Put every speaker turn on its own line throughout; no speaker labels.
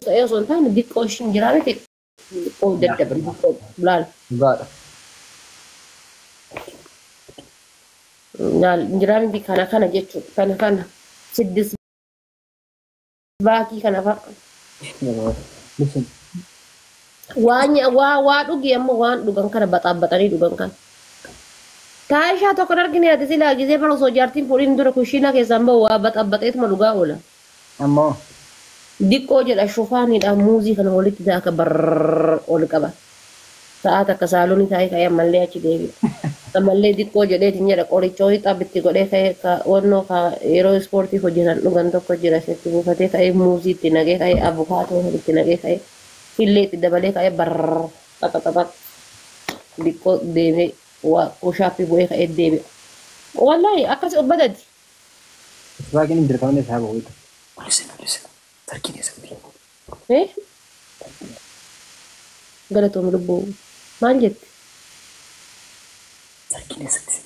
ta'ee osoo hin taane diqqoo ishiin jiraate diqqoo daddaban diqqoo laal.
Gaadha.
Jiraamti kana jechuudha kana siddis baakii kana fa'a.
Listen.
Waa dhugi amma waan dhugan kana baxaabbatanii dhugan kana. Taayishaa tokko argine ati silaa gisee bara osoo jaartiin fuudhin dura kushiina keessaan bahu waa baxaabbateetuma dhugaa oola.
Ammoo.
Diqqoo jedha shufaanidha muuzii kana walitti ta'a akka barrrr ol qaba. Sa'aat akka saalonii taa'ee ka'ee ammallee achi deebi'a. Ammallee diqqoo jedheetiin jedha qorichoo xabbitti godhee ka'ee wannoo yeroo ispoortii hojjetan dhugan tokko jira itti buufatee ka'ee muuzii itti naqee ka'ee abukaatoo itti naqee ka'ee illee itti dabalee ka'ee barrrr xaxaxaxax diqqoo deemee kushaappii bu'ee ka'ee deebi'a. Wallaahi akkas ubbadati.
Baay'een hin dirqamne isaa ba'uutu. Listen. Sarkiin eessatti?
Galatoom lubbuu maal jetti?
Sarkiin eessatti?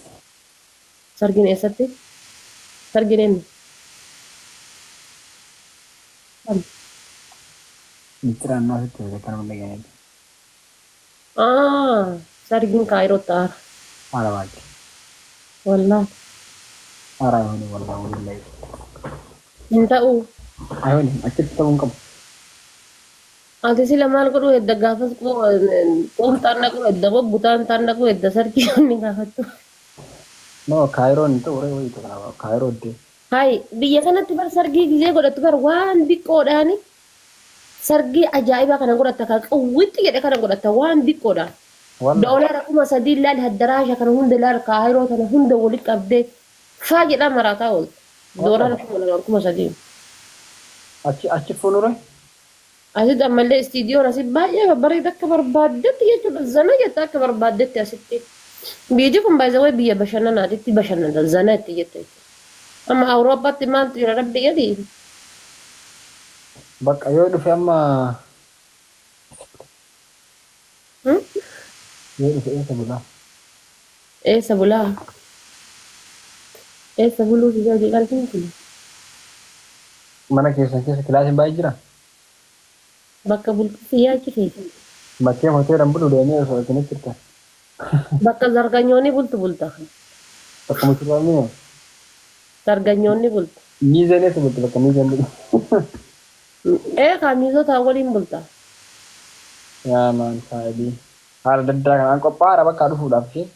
Sargiin eessatti? Sargiin eenyu?
Ministiraan naasitti kan mul'atanidha.
Sargiin Kaayiroo ta'a.
Haala baay'ee.
Wallaahi.
Haaraa yooni wallaahi.
Hin ta'uu.
Ayooni achitti ta'uu hin qabu.
Ati sila maal godhu edda gaafas qoomtaan dhaqu edda bobbutaan taan dhaqu edda sarkii inni gaafattu.
No Kaayiroon ta'u re'ee wayiitu qaba. Kaayiroo iddoo.
Hayi biyya kanatti bar sargii gisee godhattu bar waan diqqoodhaani sargii ajaa'ibaa kana godhatta kan qawwitti jedhe kana godhatta waan diqqoodhaan. Doolara 3,000 laal haddaraasha kana hunda laal Kaayiroo kana hunda walitti qabdee faa jedhaa marataa ooltu. Doolara 3,000.
Achi fuuldura.
Asitti ammallee istiidiyoon asii baay'ee babbareeda akka barbaaddetti jechuudha. Zana jetta akka barbaaddetti asitti. Biyyi kun baay'ee biyya bashannanaatitti bashannana zana itti jette. Amma Awurooppaatti maaltu jira rabbi gadi.
Bakka yoo dhufe amma. Yoo dhufe eessa bulaa?
Eessa bulaa? Eessa buluu fi hojii qalbiin kun?
Mana keessa kilaasiin baay'ee jira.
Bakka bultii yaachi keessa.
Bakkee hoteelaan bulu deemee osoo ittiin jirta.
Bakka zarganyoonni bulta.
Bakka mucurraanii.
Zarganyoonni bultu.
Miizeenees bultu bakka miizeen bulu.
Kaa miizota waliin bulta.
Yaa maan saayidii. Haala daddaa kanaan qophaa'aadha bakka dhufuudhaaf ishee.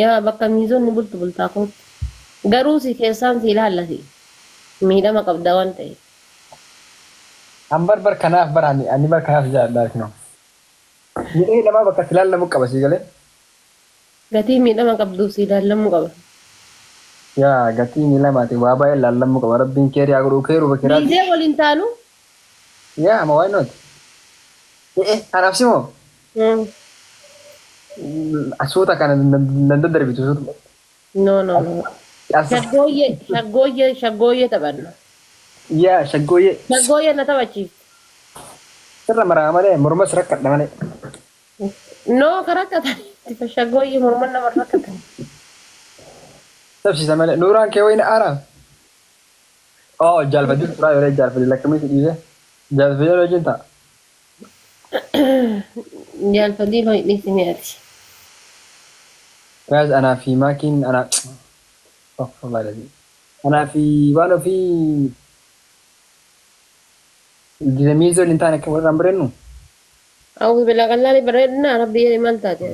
Yaa bakka miizonni bultaa kootu. Garuu si keessaan si ilaallati. Miidhama qabda waan ta'eef.
Ambar kanaaf baraani ani bar kanaaf jaalladha kino. Miidhee namaa bakka ilaallamu qaba sii galee.
Gatii miidhama qabdu si ilaallamu qaba.
Yaa gatii miidhamaati waa baay'ee ilaallamu qaba rabbiin keerii haa godhuu keeruu bakkeeraa.
Miizee waliin taanu.
Yaa ama waa'ee nooti. Anaaf simoo. Asuuta kana nan daddarbitu suuta.
No. Shaggooyyee taphanna.
Yaa shaggooyyee.
Shaggooyyee na taphachiifti.
Sirra maraa malee mormas rakkadha malee.
No karakkatanii shaggooyyee morma nama rakkatan.
Tabsiisa malee nuuraan kee wayina aaraa. Jaalfadii turaa yoo jaalfadii lakkamitti dhiise. Jaalfadii yoo wajjin ta'a.
Jaalfadii ho'i ni ati.
Guys, anaa fi maakiin anaa. Anaa fi waan ofii. Miizoo waliin taane akka warraan bareednu.
Awwi bila qallaan bareedna rabbi jedhee maal taate.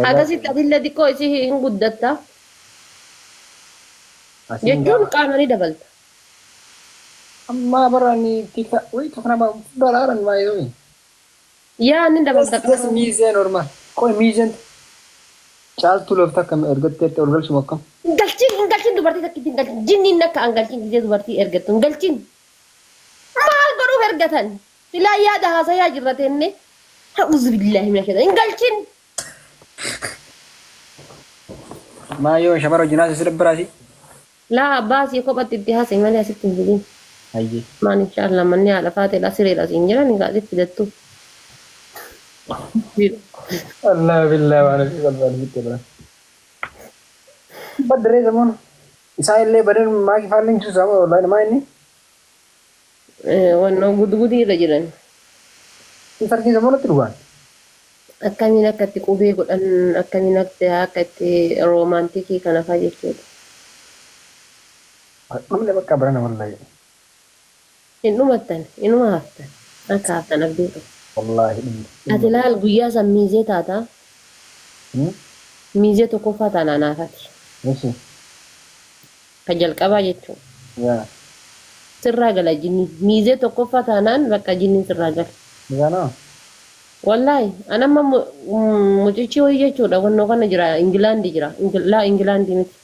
Akkasitti adilla xiqqoo isii hin guddatta. Jechuun qaama ni dabalta.
Amma baraani tika wayitu kana baraaran maayoo.
Yaa ni dabalta.
Miizee normaal. Qoy miizeen caaltuu lofta akkam ergatteetti ol galchuma akkam.
Galchiin dubartii takkitti hin galchiin jinniin akka an galchiin gisee dubartii ergattu hin galchiin. Maal godhuuf ergatan? Silaa yaada haasayaa jirratenne. A'uuzu billaahi mina shaitaan hin galchiin.
Maayoo shamara wajjin haasa'e biraasi.
Laa baasii kophatti itti haasa'e malee asitti hin jirin.
Hayyee.
Maan inshaallah manni haala faateedha sireedha siin jiran gaasitti fidattu.
Allah billah waan fi qalbaan bitte bira. Badree zaman isaa illee badan maaki faalling suusaa wallahi nama inni.
wannoo gudgudii irra jiran.
Sarkiin samoonatti dhugaan.
Akkamiin akka itti qubee godhan akkamiin akka itti roomaantikii kana fa'aa jechuudha.
Dhumne bakka barana wallahi.
Hin dhumattan inuma haftan akka haftan abdii qabu.
Wallahi dhumne.
Ati laal guyyaa san miizee taata. Miizee tokkoffaa taanaa naafati.
Eessi.
Ka jalqabaa jechuudha.
Yaa.
Sirraa gala jinni miizee tokkoffaa taanaan bakka jinni sirraa gala.
Gaanaa.
Wallahi anamma mucichi hoyi jechuudha wannoo kana jira Ingilaandi jira Ingilaandi miti.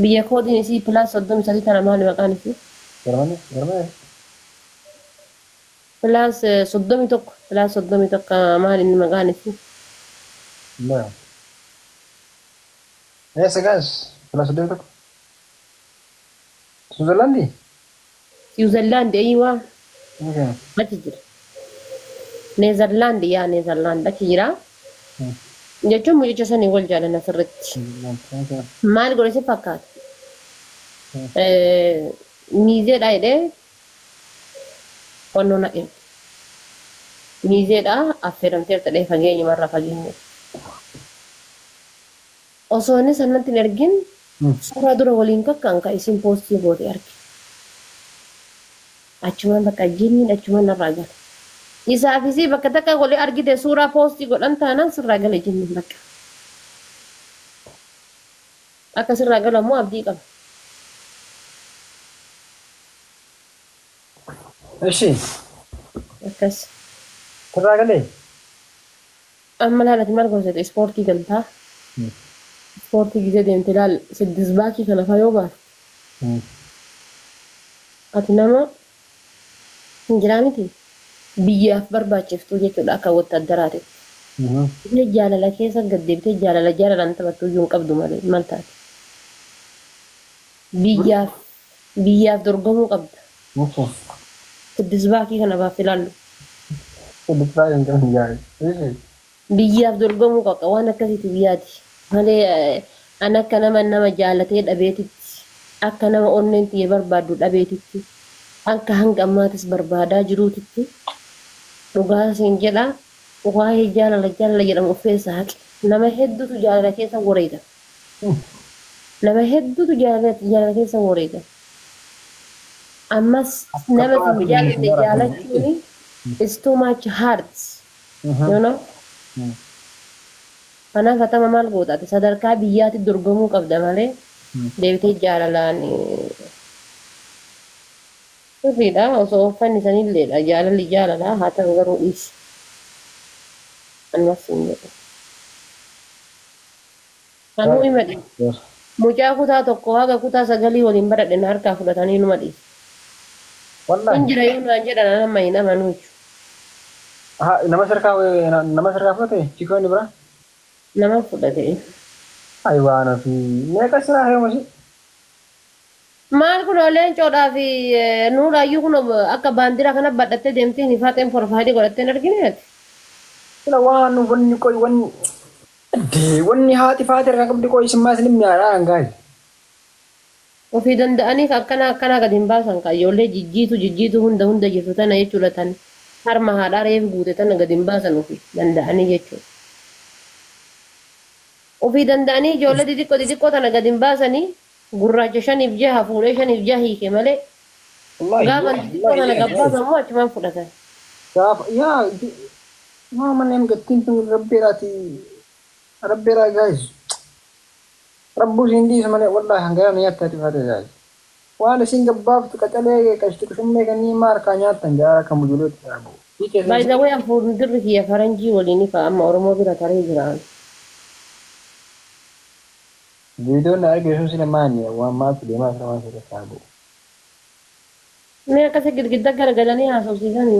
Biyya koodiin isii pilaas 33 tana maali maqaan isii?
Garmane.
Pilaas 31 maali inni maqaan isii?
Mbaya. Eessa gaas? Pilaas 31. Switzerlandi?
Switzerland eeyiwaa.
Okay.
Achi jira. Neezerlaand yaa Neezerlaand achi jira. Jechuun mucicha sanii wal jaalan asirratti. Maal godhe si fakkaata? Miizeedha jedhee wannoo naqe. Miizeedha affeeramteerta dhee fageenyumarra fageenya. Osoo inni sanatti hin ergin suuraa dura waliin kakkaan ka isin poostii goote arge. Achumaan bakka jinniin achumaan narraa gala. Isaafisii bakka takka golee argite suuraa poostii godhan taanaan sirraa gala jinniin bakka. Akka sirraa galu ammoo abdii qaba.
Eshi.
Akkas.
Sirraa galee?
Amma laalati maal gosoota ispoortii galtaa. Ispoortii gisee deemte laal 6 baakii kana faa yoo baate. Ati nama hin jiraa miti. Biyyaaf barbaachiftuu jechuudha akka wottaaddaraati. Biyya jaalala keessa gaddeebitee jaalalaan taphattuu iyyuu hin qabdu malee maal taate. Biyyaaf dorgomuu qabda. 6 baakii kana baaf ilaallu. Biyyaaf dorgomuu qabda waan akkasiiti biyyaati. Malee an akka nama jaalatee dhabeetitti akka nama onneen xiyye barbaaddu dhabeetitti akka hanga ammaatis barbaadaa jiruutitti. Dhugaa siin jedha waa'ee jaalala jedhamu of keessa haqe nama hedduutu jaalala keessa wareega. Nama hedduutu jaalala keessa wareega. Ammas nama siin jaalate jaalachuun is too much hard. You know? Kanaaf atama maal gootaati sadarkaa biyyaatti dorgomuu qabda malee deebitee jaalalaan sirriidha osoo uffanni sanilleedha jaalalli jaalalaa haa ta'u garuu dhiisi. Annas hin jedhu. Kanuu hima dhiisi. Mucaa kutaa tokko haga kutaa 9 waliin baradhe na harkaa fudhatanii numa dhiisi. Kun jira yoo naan jedhan nama hin amanuu jechuudha.
Nama sarkaa fudhate chikoonni biraa?
Nama fudhate.
Ayi waan fi meeqa siraa heemusi?
Maal kun oleen coodhaa fi nuuraayyuu kun akka baandiraa kana badhattee deemtee ni faaxeen forfaadii godhattee hin argineeti.
Sila waan wanni haati faate irraa qabdi qoy simmaa isin mi'aadhaa hangaay.
Ofii danda'anii akkana gadi hin baasan kan ijoollee jijjiitu hunda jirtu tana jechuudha tan harma haadhaa reefu guute tana gadi hin baasan ofii danda'anii jechuudha. Ofii danda'anii ijoollee xixiqqoo tana gadi hin baasanii gurraacha 5 fi 6 fuudhee 5 fi 6 hiike malee gaafa xixiqqoo tana gabbaasan immoo achumaan fudhatan.
Gaafa yaa manneen gattiin sun rabbeeraa gaayis. Rabbuus hin dhiisu malee wallaahi hangayaa nyaattaa tifaate gaayis. Waan isin gabbaaftu qacalee qashti qushummee kanneen maarkaa nyaattan jaara kan mujulooti dhaabu.
By the way, fuuldurri kiyya faranjii waliin ifa amma Oromoo bira taree jiraan.
Videoon arginu sila maanni waan maatu deemaa jira waan sirrii dhaabu.
Mee akkasii girgidda garagalanii haasofsiisanii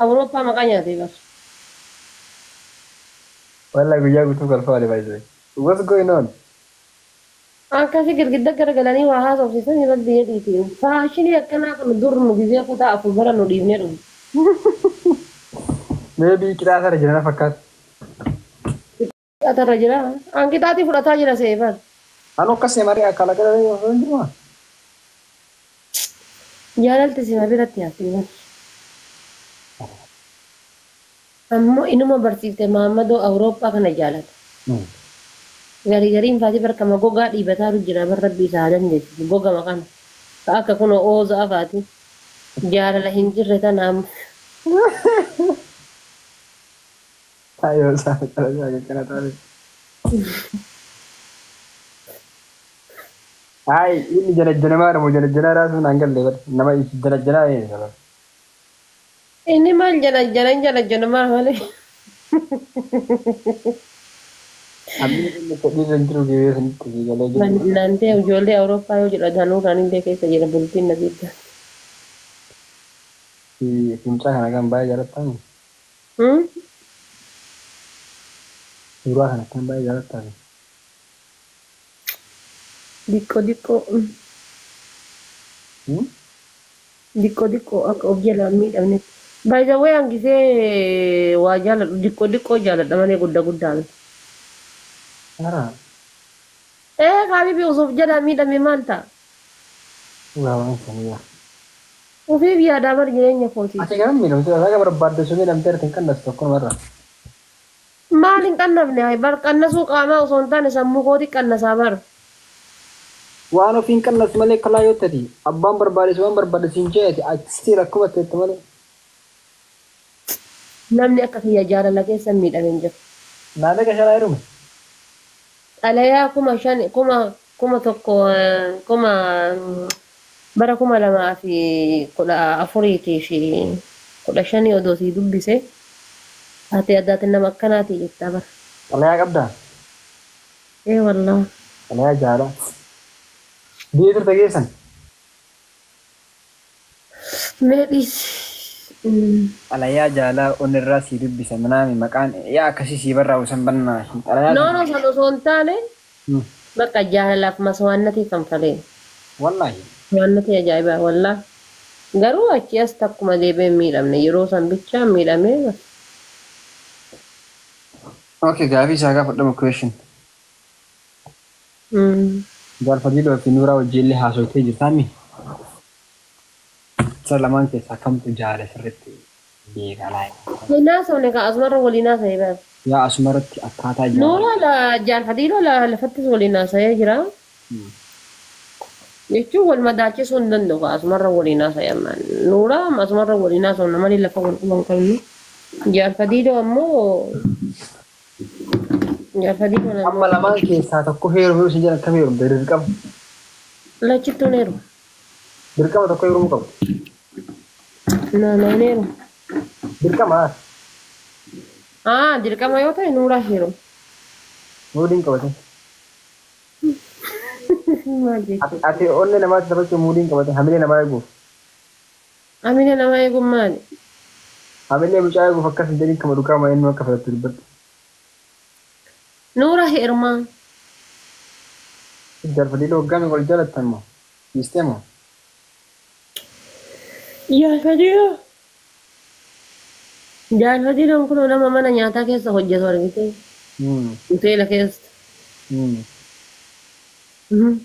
Awurooppaa maqaa nyaatee basu.
Wallahi guyyaa guutuu galfaa by the way. What's going on?
Akkasii girgidda garagalanii waa haasofsiisanii irratti dhiiti. Faashinii akkanaa kan dur nu gizee kutaa afur bara nu dhiibnee dhufu.
Maybe qixaatarra jira na fakkaata.
Qixaatarra jira. An qixaatii fudhataa jira seefan.
Anu akkasii marii akka lagaa yoo hin jiru.
Jaalalti si biratti haasina. Ammoo inuma barsiifte Maammadoo Awurooppaa kana jaalata. Garii faati barkama gogaa dhiibataa jira bar rabbi isaa dandeessu gogama kana. Ka akka kun ooza afaati. Jaalala hin jirre tanaam.
Ayo sana kalau saya kena tahu. Hai, ini jalan-jalan mana? Mau jalan-jalan rasu nanggal lewat. Nama jalan-jalan ini salah.
Ini mal jalan-jalan malah.
Abis ini tadi sentru dia sentru jalan-jalan.
Nanti ijoollee Awurooppaa yoo jedhan kan illee keessa jira bultiin nasiidda.
Si Simsa kana kan baay'ee jaallatani. Suuraa kana kan baay'ee jaallatani.
Diqqoo akka of jalaan miidhamne. By the way hangisee waa jaaladhu diqqoo jaaladha malee guddaa miti.
Ara.
Habibi osoo of jalaa miidhame maal ta'a?
Waan saniya.
Ofiif yaadaa bar jireenya kooti.
Ati kan miidhamte akka barbaadde sun miidhamte irratti hin qannastu tokko marra.
Maal hin qannafne bar qannasuu qaamaa osoo hin taane sammuu kooti qannasaa bar.
Waan ofiin qannasu malee kalaa yoo ta'e abbaan barbaade waan barbaade siin jeeti achitti rakkuma ta'etti malee.
Namni akka kiyya jaalala keessa miidhame hin jiru.
Naannoo gasharaa jiru.
Xalayaa kuma tokko bara 2014 fi 15 odoo sii dubbise ati addaatiin nama akkanaati jettaa bara.
Xalayaa qabdaa?
Wallah.
Xalayaa jaalaa. Biyya turte geessan?
Meedhiis.
Xalayaa jaalaa onirraa sii dubbisa manaami maqaan yaa akkasii sii barraa usan bannaa.
No, san osoo hin taane bakka jaalalaaf maswaannatii kan falee.
Wallaahi.
Maswaannatii ajaa'ibaa wallah. Garuu achi as takkuma deebi'ee miidhamne yeroo san bichaa miidhamee.
Okay, gaafii isaa gaafadhamu question. Jaalfadiloo fi Nuuraa wajjillee haasoftee jirtaami? Isa lamaan keessaa kamtu jaala sirriitti beekalaa?
Naasofne ka asumarra waliin haasa'ee bara.
Yaa asumarratti akkaataa jaala.
Nuuraa jaalfadiloo lafattis waliin haasa'ee jira. Jechuun wal madaachisuu hin danda'u ka asumarra waliin haasa'ee ammaan. Nuuraa asumarra waliin haasa'u malee lafa wal quban qabnu. Jaalfadiloo ammoo
amma lamaan keessaa tokko heerumuu si jala kam heerumte dirqama?
Lachittuun heeru.
Dirqama tokko heerumuu qabu?
Naan heeru.
Dirqama?
Dirqama yoo ta'e Nuuraa heeru.
Muudiin qabate? Ati onne namaatti taphachuu muudiin qabate hamilee namaa eeguuf?
Hamilee namaa eeguun maali?
Hamilee mucaa eeguuf akkas hin jedhin kama dhugaa maa inni akka fudhattu dubbadhu.
Nuura hirmaa.
Jaalfadiloo waggaa meeqa ol jaalattan moo? Dhiistee moo?
Jaalfadiloon kun nama mana nyaataa keessa hojjetu argite. Hoteela keessa.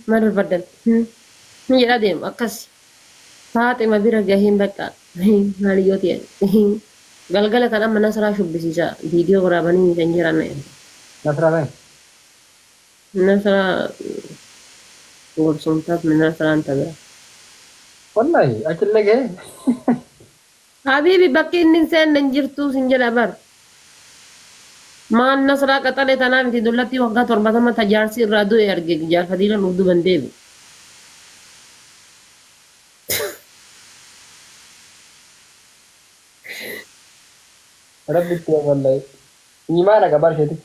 Maal barbaadan? Ni jedha deemu akkas. Faaxima bira gahiin bakka maaliyyoo ta'e. Galgala kan amma Nasraa shubbisiisa viidiyoo waraabanii kan jiran.
Nasraa ta'e?
Nasraa gorsumtaaf Nasraan ta'a.
Wallahi achillee gahee.
Habibi bakki inni seenan jirtu sin jedha bar. Maan Nasraa qaxalee tanaa miti dullatti waggaa 70 tajaarsi irraa du'e arge Jaalfadiloon uf duban deebi.
Rabbitti wallahi. Imaana qabar sheeti.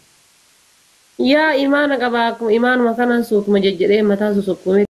Yaa imaana qabaa akkuma imaanuma kanan suutuma jejjedhee mataa susukkume